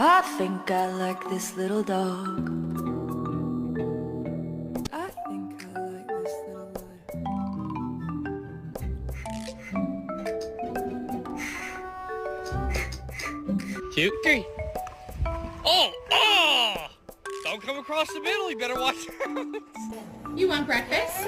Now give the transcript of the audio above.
I think I like this little dog. I think I like this little dog. 2, 3. Oh! Oh! Don't come across the middle. You better watch out. You want breakfast?